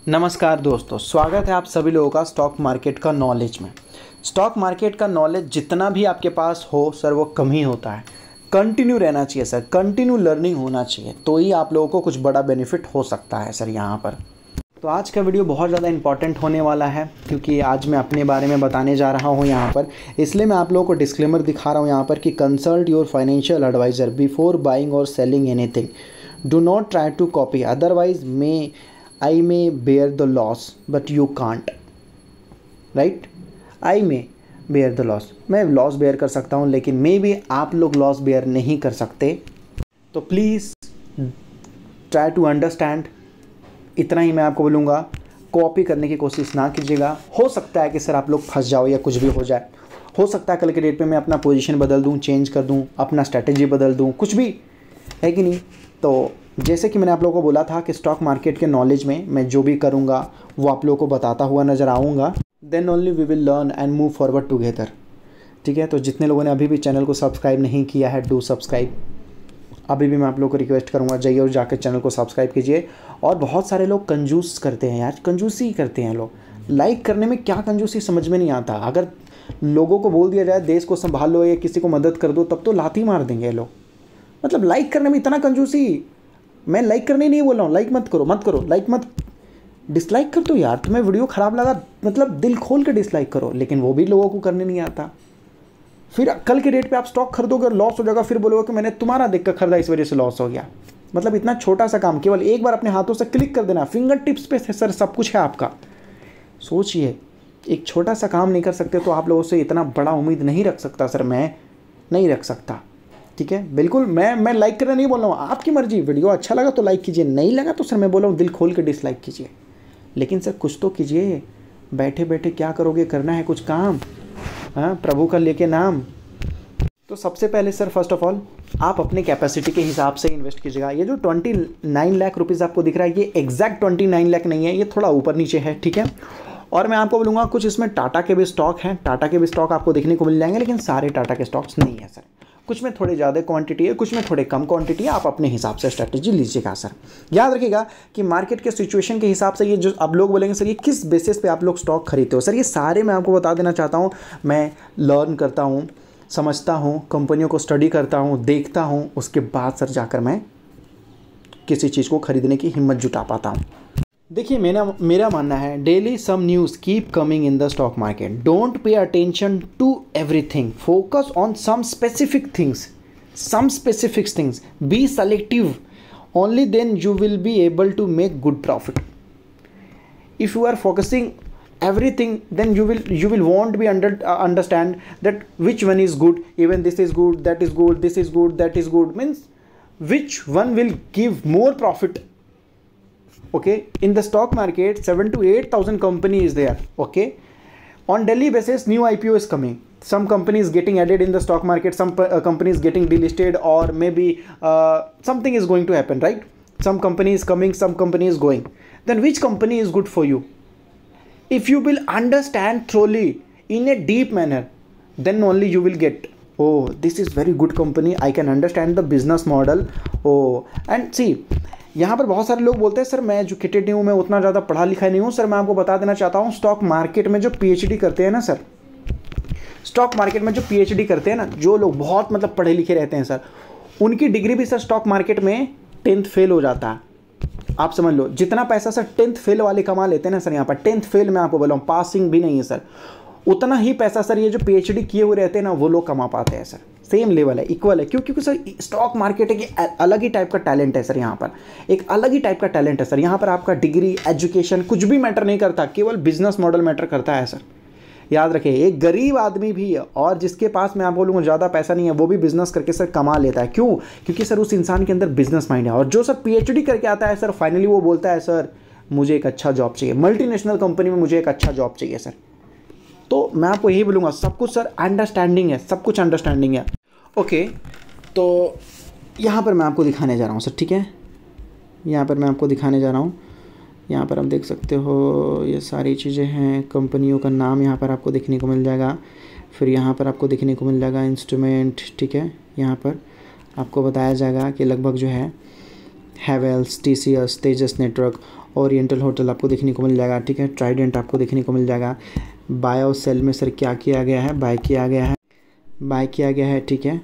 नमस्कार दोस्तों, स्वागत है आप सभी लोगों का स्टॉक मार्केट का नॉलेज में। स्टॉक मार्केट का नॉलेज जितना भी आपके पास हो सर वो कम ही होता है। कंटिन्यू रहना चाहिए सर, कंटिन्यू लर्निंग होना चाहिए, तो ही आप लोगों को कुछ बड़ा बेनिफिट हो सकता है सर यहाँ पर। तो आज का वीडियो बहुत ज़्यादा इंपॉर्टेंट होने वाला है क्योंकि आज मैं अपने बारे में बताने जा रहा हूँ यहाँ पर। इसलिए मैं आप लोगों को डिस्क्लेमर दिखा रहा हूँ यहाँ पर कि consult your financial advisor before buying और selling anything. Do not try to copy, otherwise I may bear the loss but you can't, right? I may bear the loss, मैं लॉस बेयर कर सकता हूँ लेकिन मे बी आप लोग loss bear नहीं कर सकते। तो प्लीज़ ट्राई टू अंडरस्टैंड, इतना ही मैं आपको बोलूँगा। कॉपी करने की कोशिश ना कीजिएगा। हो सकता है कि सर आप लोग फंस जाओ या कुछ भी हो जाए। हो सकता है कल के डेट पे मैं अपना पोजीशन बदल दूँ, चेंज कर दूँ, अपना स्ट्रैटेजी बदल दूँ, कुछ भी है कि नहीं। तो जैसे कि मैंने आप लोगों को बोला था कि स्टॉक मार्केट के नॉलेज में मैं जो भी करूँगा वो आप लोगों को बताता हुआ नज़र आऊँगा। Then only we will learn and move forward together. ठीक है, तो जितने लोगों ने अभी भी चैनल को सब्सक्राइब नहीं किया है, डू सब्सक्राइब। अभी भी मैं आप लोगों को रिक्वेस्ट करूँगा, जाइए और जाकर चैनल को सब्सक्राइब कीजिए। और बहुत सारे लोग कंजूस करते हैं यार, कंजूसी करते हैं लोग। लाइक करने में क्या कंजूसी समझ में नहीं आता। अगर लोगों को बोल दिया जाए देश को संभाल लो या किसी को मदद कर दो तब तो लाठी मार देंगे लोग। मतलब लाइक करने में इतना कंजूसी। मैं लाइक करने नहीं बोल रहा हूँ, लाइक मत करो, लाइक मत, डिसलाइक कर दो यार। तुम्हें वीडियो ख़राब लगा मतलब दिल खोल के डिसलाइक करो, लेकिन वो भी लोगों को करने नहीं आता। फिर कल के डेट पे आप स्टॉक खरीदोगे, लॉस हो जाएगा, फिर बोलोगे कि मैंने तुम्हारा देख कर खरीदा इस वजह से लॉस हो गया। मतलब इतना छोटा सा काम, केवल एक बार अपने हाथों से क्लिक कर देना, फिंगर टिप्स पे सर सब कुछ है आपका। सोचिए, एक छोटा सा काम नहीं कर सकते तो आप लोगों से इतना बड़ा उम्मीद नहीं रख सकता सर, मैं नहीं रख सकता। ठीक है, बिल्कुल मैं लाइक करना नहीं बोल रहा हूँ, आपकी मर्जी। वीडियो अच्छा लगा तो लाइक कीजिए, नहीं लगा तो सर मैं बोल रहा हूँ दिल खोल के डिसलाइक कीजिए। लेकिन सर कुछ तो कीजिए, बैठे बैठे क्या करोगे, करना है कुछ काम। हाँ, प्रभु का लेके नाम। तो सबसे पहले सर फर्स्ट ऑफ ऑल आप अपने कैपेसिटी के हिसाब से इन्वेस्ट कीजिएगा। ये जो 29 लाख रुपीज़ आपको दिख रहा है ये एग्जैक्ट 29 लाख नहीं है, ये थोड़ा ऊपर नीचे है। ठीक है, और मैं आपको बोलूँगा कुछ इसमें टाटा के भी स्टॉक हैं, टाटा के भी स्टॉक आपको देखने को मिल जाएंगे, लेकिन सारे टाटा के स्टॉक्स नहीं है सर। कुछ में थोड़ी ज़्यादा क्वांटिटी है, कुछ में थोड़े कम क्वांटिटी है। आप अपने हिसाब से स्ट्रैटेजी लीजिएगा सर। याद रखिएगा कि मार्केट के सिचुएशन के हिसाब से ये जो आप लोग बोलेंगे सर ये किस बेसिस पे आप लोग स्टॉक खरीदते हो, सर ये सारे मैं आपको बता देना चाहता हूँ। मैं लर्न करता हूँ, समझता हूँ, कंपनियों को स्टडी करता हूँ, देखता हूँ, उसके बाद सर जाकर मैं किसी चीज़ को खरीदने की हिम्मत जुटा पाता हूँ। देखिए मेरा मानना है, daily some news keep coming in the stock market. Don't pay attention to everything, focus on some specific things, be selective, only then you will be able to make good profit. If you are focusing everything then you will won't be understand that which one is good, even this is good, that is good, this is good, that is good, means which one will give more profit. Okay, in the stock market 7 to 8,000 company is there. Okay, on daily basis new IPO is coming, some companies getting added in the stock market, some companies getting delisted, or maybe something is going to happen, right? Some company is coming, some company is going. Then which company is good for you? If you will understand thoroughly in a deep manner, then only you will get, oh, this is very good company, I can understand the business model. Oh, and see, यहाँ पर बहुत सारे लोग बोलते हैं sir मैं educated नहीं हूँ, मैं उतना ज़्यादा पढ़ा लिखा नहीं हूँ। सर मैं आपको बता देना चाहता हूँ, स्टॉक मार्केट में जो PhD करते हैं ना सर, स्टॉक मार्केट में जो PhD करते हैं ना, जो लोग बहुत मतलब पढ़े लिखे रहते हैं सर, उनकी डिग्री भी सर स्टॉक मार्केट में 10th फेल हो जाता है। आप समझ लो जितना पैसा सर 10th फेल वाले कमा लेते हैं ना सर, यहाँ पर 10th फेल मैं आपको बोला हूँ, पासिंग भी नहीं है सर, उतना ही पैसा सर ये जो PhD किए हुए रहते हैं ना वो लोग कमा पाते हैं सर। सेम लेवल है, इक्वल है। क्यों? क्योंकि सर स्टॉक मार्केट एक अलग ही टाइप का टैलेंट है सर, यहाँ पर एक अलग ही टाइप का टैलेंट है सर। यहाँ पर आपका डिग्री, एजुकेशन कुछ भी मैटर नहीं करता, केवल बिजनेस मॉडल मैटर करता है सर। याद रखें, एक गरीब आदमी भी और जिसके पास मैं आपको बोलूँगा ज़्यादा पैसा नहीं है, वो भी बिजनेस करके सर कमा लेता है। क्यों? क्योंकि सर उस इंसान के अंदर बिजनेस माइंड है। और जो सर PhD करके आता है सर, फाइनली वो बोलता है सर मुझे एक अच्छा जॉब चाहिए, मल्टीनेशनल कंपनी में मुझे एक अच्छा जॉब चाहिए सर। तो मैं आपको यही बोलूँगा, सब कुछ सर अंडरस्टैंडिंग है, सब कुछ अंडरस्टैंडिंग है। ओके, तो यहाँ पर मैं आपको दिखाने जा रहा हूँ सर। ठीक है, यहाँ पर मैं आपको दिखाने जा रहा हूँ। यहाँ पर आप देख सकते हो ये सारी चीज़ें हैं, कंपनियों का नाम यहाँ पर आपको देखने को मिल जाएगा। फिर यहाँ पर आपको देखने को मिल जाएगा इंस्ट्रूमेंट। ठीक है, यहाँ पर आपको बताया जाएगा कि लगभग जो है हैवेल्स, टीसीएस, तेजस नेटवर्क, ओरिएंटल होटल आपको देखने को मिल जाएगा, ठीक है। ट्राइडेंट आपको देखने को मिल जाएगा। बाय और सेल में सर क्या किया गया है, बाय किया गया है, ठीक है,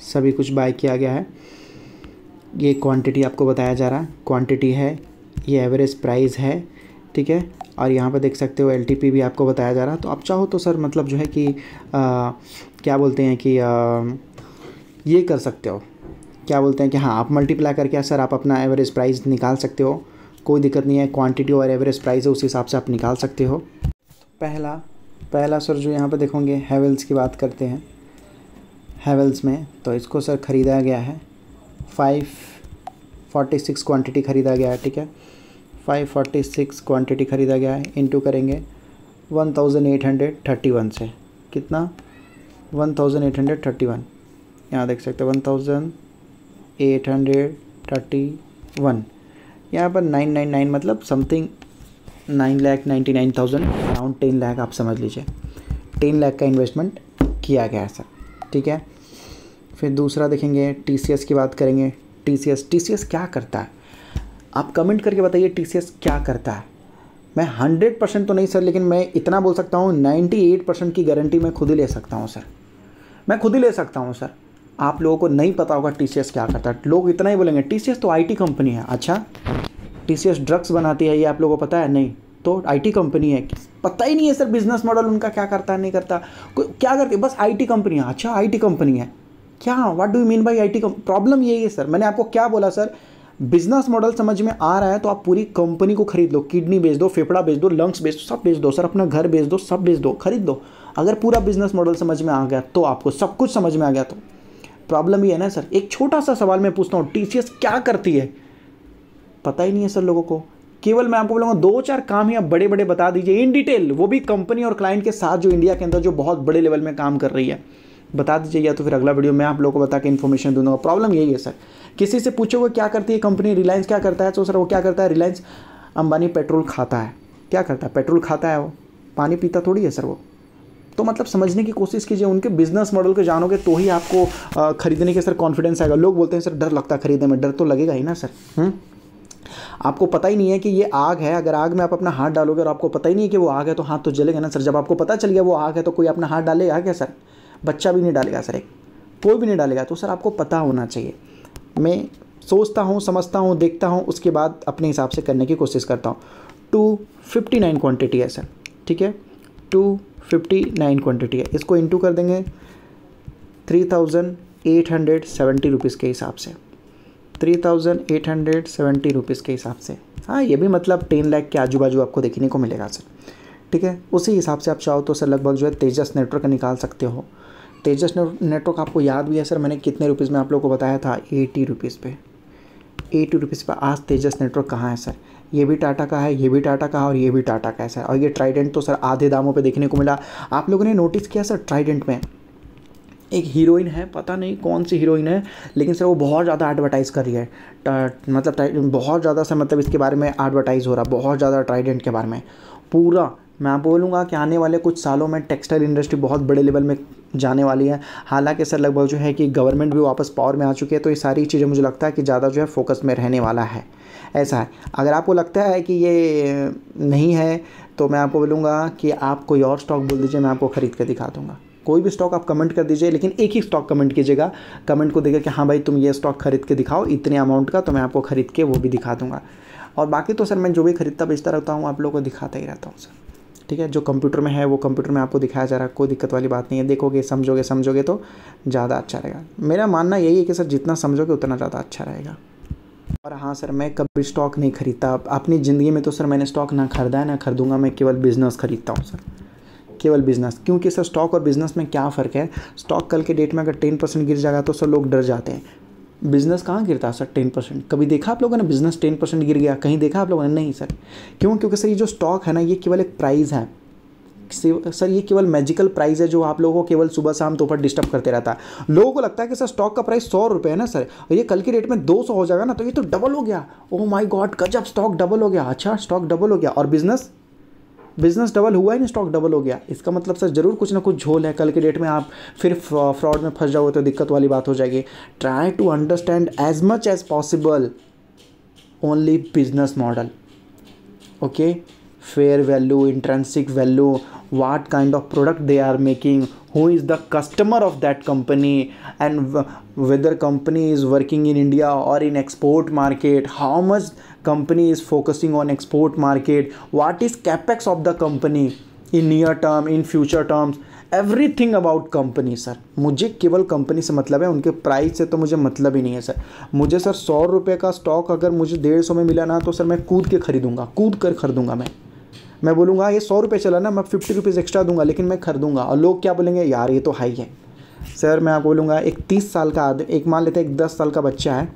सभी कुछ बाय किया गया है। ये क्वांटिटी आपको बताया जा रहा, क्वांटिटी है, ये एवरेज प्राइस है, ठीक है। और यहाँ पर देख सकते हो एलटीपी भी आपको बताया जा रहा। तो आप चाहो तो सर मतलब जो है कि क्या बोलते हैं कि ये कर सकते हो, क्या बोलते हैं कि हाँ आप मल्टीप्लाई करके सर आप अपना एवरेज प्राइस निकाल सकते हो, कोई दिक्कत नहीं है। क्वांटिटी और एवरेज प्राइस है उस हिसाब से आप निकाल सकते हो। पहला सर जो यहाँ पर देखोगे हैवेल्स की बात करते हैं। हैवेल्स में तो इसको सर ख़रीदा गया है 546 क्वांटिटी ख़रीदा गया है, ठीक है। 546 क्वांटिटी ख़रीदा गया है, इंटू करेंगे 1831 से, कितना 1831, यहाँ देख सकते हो 1831, यहाँ पर 999 मतलब समथिंग 9,99,000 अराउंड 10 लाख आप समझ लीजिए, 10 लाख का इन्वेस्टमेंट किया गया है सर, ठीक है। फिर दूसरा देखेंगे टीसीएस की बात करेंगे। टीसीएस क्या करता है, आप कमेंट करके बताइए टीसीएस क्या करता है। मैं 100% तो नहीं सर, लेकिन मैं इतना बोल सकता हूँ 98% की गारंटी मैं खुद ही ले सकता हूँ सर, मैं खुद ही ले सकता हूँ सर। आप लोगों को नहीं पता होगा टीसीएस क्या करता है, लोग इतना ही बोलेंगे टीसीएस तो आईटी कंपनी है। अच्छा, टीसीएस ड्रग्स बनाती है ये आप लोगों को पता है? नहीं, तो आईटी कंपनी है, पता ही नहीं है सर बिजनेस मॉडल उनका क्या करता है नहीं करता, क्या करती है, बस आईटी कंपनी है। अच्छा आईटी कंपनी है क्या, what do you mean by IT company? Problem यही है सर, मैंने आपको क्या बोला सर, बिजनेस मॉडल समझ में आ रहा है तो आप पूरी कंपनी को खरीद लो, किडनी बेच दो, फेफड़ा बेच दो, लंग्स बेच दो, सब बेच दो सर, अपना घर बेच दो, सब बेच दो, खरीद दो। अगर पूरा बिजनेस मॉडल समझ में आ गया तो आपको सब कुछ समझ में आ गया। तो प्रॉब्लम ये है ना सर, एक छोटा सा सवाल मैं पूछता हूँ, टीसीएस क्या करती है? पता ही नहीं है सर लोगों को। केवल मैं आपको बोलूँगा 2-4 काम ही आप बड़े बड़े बता दीजिए इन डिटेल, वो भी कंपनी और क्लाइंट के साथ जो इंडिया के अंदर जो बहुत बड़े लेवल में काम कर रही है, बता दीजिए, या तो फिर अगला वीडियो मैं आप लोगों को बता के इन्फॉर्मेशन दूंगा। प्रॉब्लम यही है सर, किसी से पूछोगे क्या करती है कंपनी, रिलायंस क्या करता है, तो सर वो क्या करता है, रिलायंस अंबानी पेट्रोल खाता है। क्या करता है? पेट्रोल खाता है, वो पानी पीता थोड़ी है सर वो। तो मतलब समझने की कोशिश कीजिए, उनके बिजनेस मॉडल को जानोगे तो ही आपको खरीदने के सर कॉन्फिडेंस आएगा। लोग बोलते हैं सर डर लगता है खरीदने में, डर तो लगेगा ही ना सर। आपको पता ही नहीं है कि ये आग है, अगर आग में आप अपना हाथ डालोगे और आपको पता ही नहीं है कि वो आग है तो हाथ तो जलेगा ना सर। जब आपको पता चल गया वो आग है तो कोई अपना हाथ डालेगा क्या सर? बच्चा भी नहीं डालेगा सर, एक कोई भी नहीं डालेगा। तो सर आपको पता होना चाहिए। मैं सोचता हूँ, समझता हूँ, देखता हूँ, उसके बाद अपने हिसाब से करने की कोशिश करता हूँ। 259 क्वांटिटी है सर, ठीक है, 259 क्वांटिटी है। इसको इंटू कर देंगे 3,870 रुपीज़ के हिसाब से, 3,870 रुपीज़ के हिसाब से। हाँ, ये भी मतलब 10 लाख के आजू बाजू आपको देखने को मिलेगा सर, ठीक है। उसी हिसाब से आप चाहो तो सर लगभग जो है तेजस नेटवर्क निकाल सकते हो। तेजस नेटवर्क आपको याद भी है सर, मैंने कितने रुपीज़ में आप लोगों को बताया था, 80 रुपीज़ पे, 80 रुपीज़ पर। आज तेजस नेटवर्क कहाँ है सर? ये भी टाटा का है, ये भी टाटा का है और ये भी टाटा का है सर। और ये ट्राइडेंट तो सर आधे दामों पे देखने को मिला। आप लोगों ने नोटिस किया सर, ट्राइडेंट में एक हीरोइन है, पता नहीं कौन सी हीरोइन है, लेकिन सर वो बहुत ज़्यादा एडवर्टाइज़ कर रही है, मतलब बहुत ज़्यादा सर, मतलब इसके बारे में एडवर्टाइज़ हो रहा बहुत ज़्यादा ट्राइडेंट के बारे में। पूरा मैं बोलूँगा कि आने वाले कुछ सालों में टेक्सटाइल इंडस्ट्री बहुत बड़े लेवल में जाने वाली है। हालांकि सर लगभग जो है कि गवर्नमेंट भी वापस पावर में आ चुकी है, तो ये सारी चीज़ें मुझे लगता है कि ज़्यादा जो है फोकस में रहने वाला है, ऐसा है। अगर आपको लगता है कि ये नहीं है तो मैं आपको बोलूँगा कि आप कोई और स्टॉक बोल दीजिए, मैं आपको ख़रीद के दिखा दूँगा। कोई भी स्टॉक आप कमेंट कर दीजिए, लेकिन एक ही स्टॉक कमेंट कीजिएगा, कमेंट को देखकर कि हाँ भाई तुम ये स्टॉक खरीद के दिखाओ इतने अमाउंट का, तो मैं आपको ख़रीद के वो भी दिखा दूँगा। और बाकी तो सर मैं जो भी खरीदता बेचता रहता हूँ आप लोगों को दिखाता ही रहता हूँ सर, ठीक है। जो कंप्यूटर में है वो कंप्यूटर में आपको दिखाया जा रहा है, कोई दिक्कत वाली बात नहीं है। देखोगे समझोगे तो ज़्यादा अच्छा रहेगा। मेरा मानना यही है कि सर जितना समझोगे उतना ज़्यादा अच्छा रहेगा। और हाँ सर, मैं कभी स्टॉक नहीं खरीदता अपनी ज़िंदगी में, तो सर मैंने स्टॉक ना खरीदा है ना खरीदूँगा। मैं केवल बिज़नेस खरीदता हूँ सर, केवल बिज़नेस। क्योंकि सर स्टॉक और बिज़नेस में क्या फ़र्क है, स्टॉक कल के डेट में अगर 10% गिर जाएगा तो सर लोग डर जाते हैं। बिज़नेस कहाँ गिरता है सर 10%? कभी देखा आप लोगों ने बिज़नेस 10% गिर गया? कहीं देखा आप लोगों ने? नहीं सर। क्यों? क्योंकि सर ये जो स्टॉक है ना, ये केवल एक प्राइस है सर, ये केवल मैजिकल प्राइस है जो आप लोगों को केवल सुबह शाम दोपहर डिस्टर्ब करते रहता है। लोगों को लगता है कि सर स्टॉक का प्राइस 100 रुपये है ना सर, और ये कल की डेट में 200 हो जाएगा ना, तो ये तो डबल हो गया। ओह माय गॉड, गजब, स्टॉक डबल हो गया। अच्छा, स्टॉक डबल हो गया और बिज़नेस डबल हुआ ही नहीं, स्टॉक डबल हो गया। इसका मतलब सर ज़रूर कुछ ना कुछ झोल है। कल के डेट में आप फिर फ्रॉड में फंस जाओगे तो दिक्कत वाली बात हो जाएगी। Try to understand as much as possible only business model. Okay, fair value, intrinsic value, what kind of product they are making, who is the customer of that company, and whether company is working in India or in export market, how much company is focusing on export market, what is capex of the company in near term, in future terms, everything about company. Sir मुझे केवल company से मतलब है, उनके price से तो मुझे मतलब ही नहीं है सर. मुझे सर 100 रुपये का स्टॉक अगर मुझे 150 में मिला ना तो सर मैं कूद के खरीदूंगा, कूद कर खरीदूंगा. मैं बोलूँगा ये 100 रुपये चला ना, मैं 50 रुपीज़ एक्स्ट्रा दूंगा लेकिन मैं खरीदूंगा. और लोग क्या बोलेंगे, यार ये तो हाई है. सर मैं आपको बोलूँगा एक 30 साल का आदमी, एक मान लेते हैं एक 10 साल का बच्चा है,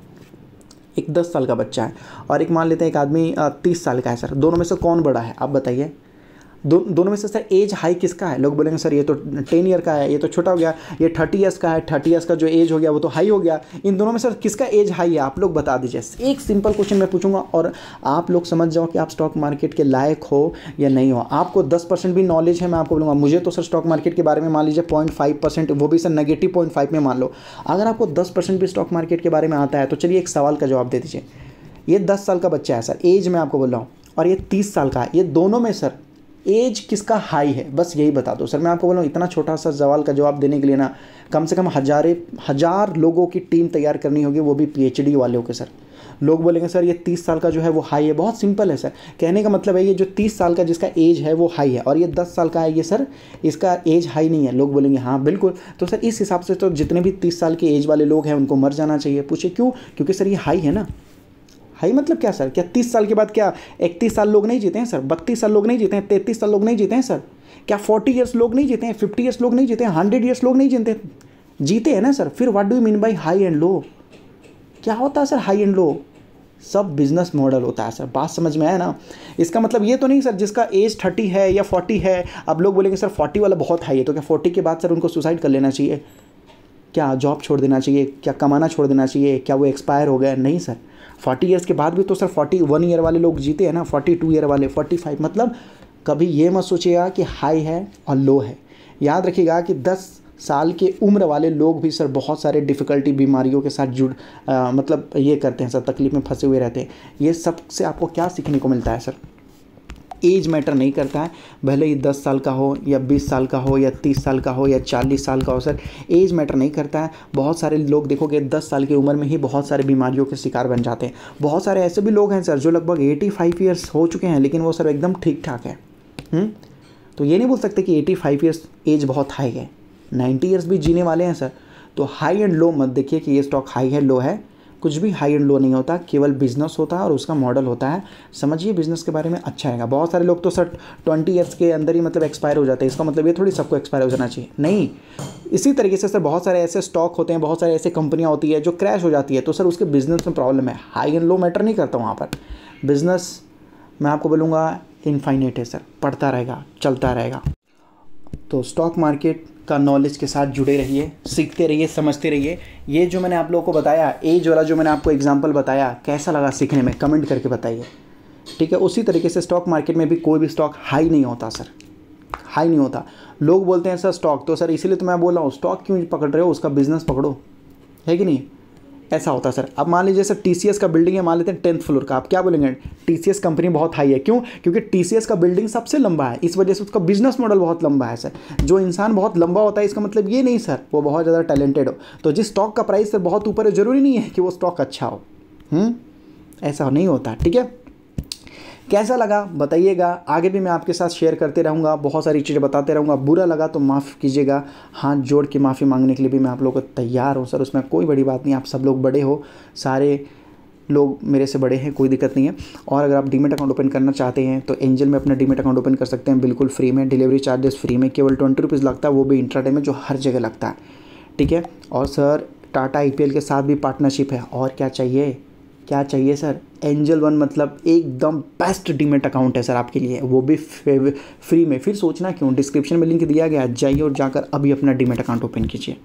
एक 10 साल का बच्चा है और एक मान लेते हैं एक आदमी 30 साल का है. सर दोनों में से कौन बड़ा है आप बताइए. दोनों में से सर एज हाई किसका है. लोग बोलेंगे सर ये तो 10 ईयर का है, ये तो छोटा हो गया. ये 30 ईयर्स का है, 30 ईयर्स का जो एज हो गया वो तो हाई हो गया. इन दोनों में सर किसका एज हाई है आप लोग बता दीजिए. एक सिंपल क्वेश्चन मैं पूछूंगा और आप लोग समझ जाओ कि आप स्टॉक मार्केट के लायक हो या नहीं हो. आपको 10% भी नॉलेज है, मैं आपको बोलूँगा मुझे तो सर स्टॉक मार्केट के बारे में मान लीजिए 0.5%, वो भी सर नेगेटिव 0.5 में मान लो. अगर आपको 10% भी स्टॉक मार्केट के बारे में आता है तो चलिए एक सवाल का जवाब दे दीजिए. ये 10 साल का बच्चा है सर, एज मैं आपको बोल रहा हूँ, और ये 30 साल का है. ये दोनों में सर एज किसका हाई है, बस यही बता दो. सर मैं आपको बोल रहा हूँ इतना छोटा सा सवाल का जवाब देने के लिए ना कम से कम हजार लोगों की टीम तैयार करनी होगी, वो भी PhD वालों के. सर लोग बोलेंगे सर ये 30 साल का जो है वो हाई है. बहुत सिंपल है सर, कहने का मतलब है ये जो 30 साल का जिसका एज है वो हाई है और ये 10 साल का है, ये सर इसका एज हाई नहीं है. लोग बोलेंगे हाँ बिल्कुल. तो सर इस हिसाब से तो जितने भी 30 साल के एज वाले लोग हैं उनको मर जाना चाहिए. पूछे क्यों, क्योंकि सर ये हाई है ना. हाई मतलब क्या सर, क्या 30 साल के बाद क्या 31 साल लोग नहीं जीते हैं सर, 32 साल लोग नहीं जीते हैं, 33 साल लोग नहीं जीते हैं सर, क्या 40 ईयर्स लोग नहीं जीते हैं, 50 ईयर्स लोग नहीं जीते हैं, 100 ईयर्स लोग नहीं जीते हैं ना सर. फिर what do you mean by high and low, क्या होता है सर हाई एंड लो. सब बिजनेस मॉडल होता है सर. बात समझ में आया ना. इसका मतलब ये तो नहीं सर जिसका एज 30 है या 40 है. अब लोग बोलेंगे सर 40 वाला बहुत हाई है, तो क्या 40 के बाद सर उनको सुसाइड कर लेना चाहिए, क्या जॉब छोड़ देना चाहिए, क्या कमाना छोड़ देना चाहिए, क्या वो एक्सपायर हो गया. नहीं सर, 40 ईयर्स के बाद भी तो सर 41 ईयर वाले लोग जीते हैं ना, 42 ईयर वाले, 45. मतलब कभी ये मत सोचिएगा कि हाई है और लो है. याद रखिएगा कि 10 साल के उम्र वाले लोग भी सर बहुत सारे डिफ़िकल्टी बीमारियों के साथ मतलब ये करते हैं सर, तकलीफ में फंसे हुए रहते हैं. ये सब से आपको क्या सीखने को मिलता है सर, एज मैटर नहीं करता है. भले ही 10 साल का हो या 20 साल का हो या 30 साल का हो या 40 साल का हो, सर एज मैटर नहीं करता है. बहुत सारे लोग देखोगे 10 साल की उम्र में ही बहुत सारे बीमारियों के शिकार बन जाते हैं. बहुत सारे ऐसे भी लोग हैं सर जो लगभग 85 ईयर्स हो चुके हैं लेकिन वो सर एकदम ठीक ठाक है. तो ये नहीं बोल सकते कि 85 ईयर्स एज बहुत हाई है. 90 ईयर्स भी जीने वाले हैं सर. तो हाई एंड लो मत देखिए कि ये स्टॉक हाई है लो है. कुछ भी हाई एंड लो नहीं होता, केवल बिजनेस होता है और उसका मॉडल होता है. समझिए बिजनेस के बारे में अच्छा रहेगा. बहुत सारे लोग तो सर 20 ईयर्स के अंदर ही मतलब एक्सपायर हो जाते हैं. इसका मतलब ये थोड़ी सबको एक्सपायर हो जाना चाहिए, नहीं. इसी तरीके से सर बहुत सारे ऐसे स्टॉक होते हैं, बहुत सारे ऐसे कंपनियां होती है जो क्रैश हो जाती है, तो सर उसके बिजनेस में प्रॉब्लम है. हाई एंड लो मैटर नहीं करता वहाँ पर. बिजनेस मैं आपको बोलूँगा इनफाइनाइट है सर, पढ़ता रहेगा, चलता रहेगा. तो स्टॉक मार्केट का नॉलेज के साथ जुड़े रहिए, सीखते रहिए, समझते रहिए. ये जो मैंने आप लोगों को बताया, एज वाला जो मैंने आपको एग्जांपल बताया, कैसा लगा सीखने में कमेंट करके बताइए, ठीक है. उसी तरीके से स्टॉक मार्केट में भी कोई भी स्टॉक हाई नहीं होता सर, हाई नहीं होता. लोग बोलते हैं सर स्टॉक, तो सर इसीलिए तो मैं बोल रहा हूँ स्टॉक क्यों पकड़ रहे हो, उसका बिजनेस पकड़ो, है कि नहीं. ऐसा होता है सर. अब मान लीजिए सर TCS का बिल्डिंग है, मान लेते हैं 10th फ्लोर का. आप क्या बोलेंगे, TCS कंपनी बहुत हाई है. क्यों, क्योंकि TCS का बिल्डिंग सबसे लंबा है, इस वजह से उसका बिजनेस मॉडल बहुत लंबा है सर. जो इंसान बहुत लंबा होता है इसका मतलब ये नहीं सर वो बहुत ज़्यादा टैलेंटेड हो. तो जिस स्टॉक का प्राइस सर बहुत ऊपर है ज़रूरी नहीं है कि वो स्टॉक अच्छा हो. ऐसा नहीं होता, ठीक है. कैसा लगा बताइएगा. आगे भी मैं आपके साथ शेयर करते रहूँगा, बहुत सारी चीज़ें बताते रहूँगा. बुरा लगा तो माफ़ कीजिएगा. हाथ जोड़ के माफ़ी मांगने के लिए भी मैं आप लोगों को तैयार हूँ सर, उसमें कोई बड़ी बात नहीं. आप सब लोग बड़े हो, सारे लोग मेरे से बड़े हैं, कोई दिक्कत नहीं है. और अगर आप डीमेट अकाउंट ओपन करना चाहते हैं तो एंजल में अपना डीमेट अकाउंट ओपन कर सकते हैं, बिल्कुल फ्री में. डिलीवरी चार्जेस फ्री में, केवल 20 रुपीज़ लगता है, वो भी इंट्राडे में, जो हर जगह लगता है, ठीक है. और सर टाटा IPL के साथ भी पार्टनरशिप है. और क्या चाहिए, क्या चाहिए सर. एंजल वन मतलब एकदम बेस्ट डीमेट अकाउंट है सर आपके लिए, वो भी फ्री में. फिर सोचना क्यों, डिस्क्रिप्शन में लिंक दिया गया है, जाइए और जाकर अभी अपना डीमेट अकाउंट ओपन कीजिए.